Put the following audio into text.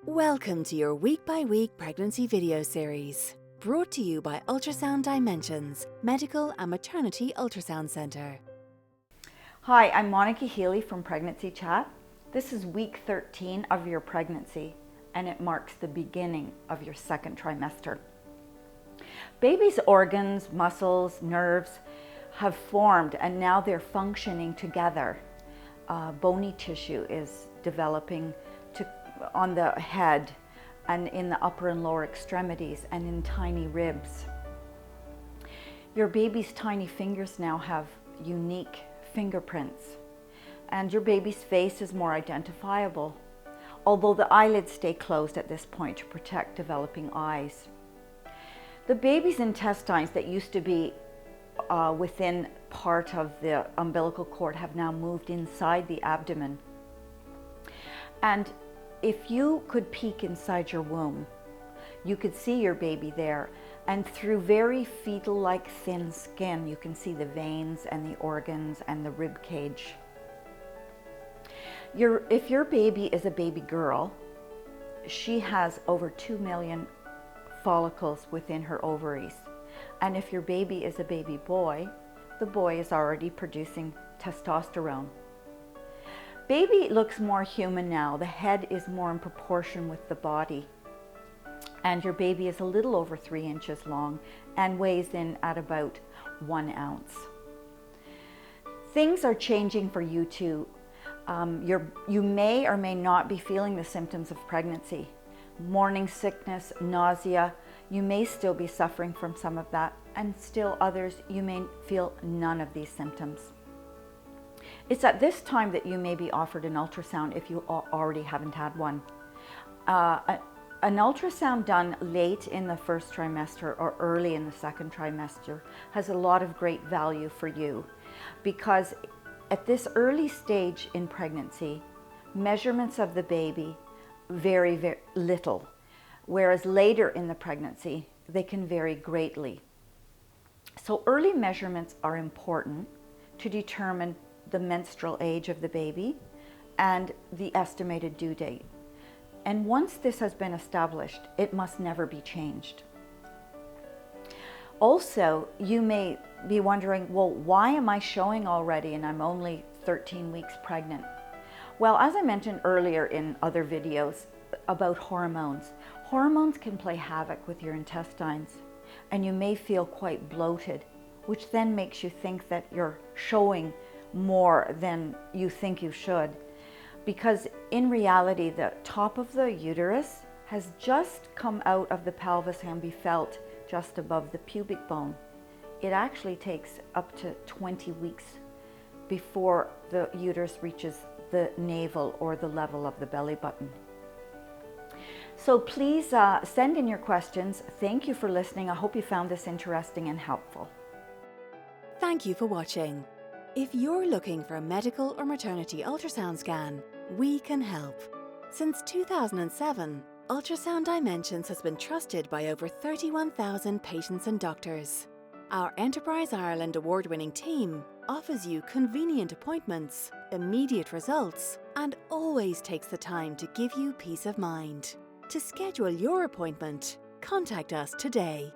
Welcome to your week-by-week pregnancy video series, brought to you by Ultrasound Dimensions, Medical and Maternity Ultrasound Centre. Hi, I'm Monica Healy from Pregnancy Chat. This is week 13 of your pregnancy, and it marks the beginning of your second trimester. Baby's organs, muscles, nerves have formed, and now they're functioning together. Bony tissue is developing on the head and in the upper and lower extremities and in tiny ribs. Your baby's tiny fingers now have unique fingerprints, and your baby's face is more identifiable, although the eyelids stay closed at this point to protect developing eyes. The baby's intestines that used to be within part of the umbilical cord have now moved inside the abdomen. And if you could peek inside your womb, you could see your baby there, and through very fetal-like thin skin, you can see the veins and the organs and the rib cage. If your baby is a baby girl, she has over 2 million follicles within her ovaries. And if your baby is a baby boy, the boy is already producing testosterone. Baby looks more human now. The head is more in proportion with the body. And your baby is a little over 3 inches long and weighs in at about 1 ounce. Things are changing for you too. You may or may not be feeling the symptoms of pregnancy. Morning sickness, nausea. You may still be suffering from some of that, and still others, you may feel none of these symptoms. It's at this time that you may be offered an ultrasound if you already haven't had one. An ultrasound done late in the first trimester or early in the second trimester has a lot of great value for you, because at this early stage in pregnancy, measurements of the baby vary very little, whereas later in the pregnancy, they can vary greatly. So early measurements are important to determine the menstrual age of the baby and the estimated due date. And once this has been established, it must never be changed. Also, you may be wondering, well, why am I showing already and I'm only 13 weeks pregnant? Well, as I mentioned earlier in other videos about hormones, hormones can play havoc with your intestines, and you may feel quite bloated, which then makes you think that you're showing more than you think you should, because in reality the top of the uterus has just come out of the pelvis and can be felt just above the pubic bone. It actually takes up to 20 weeks before the uterus reaches the navel or the level of the belly button. So please send in your questions. Thank you for listening. I hope you found this interesting and helpful. Thank you for watching. If you're looking for a medical or maternity ultrasound scan, we can help. Since 2007, Ultrasound Dimensions has been trusted by over 31,000 patients and doctors. Our Enterprise Ireland award-winning team offers you convenient appointments, immediate results, and always takes the time to give you peace of mind. To schedule your appointment, contact us today.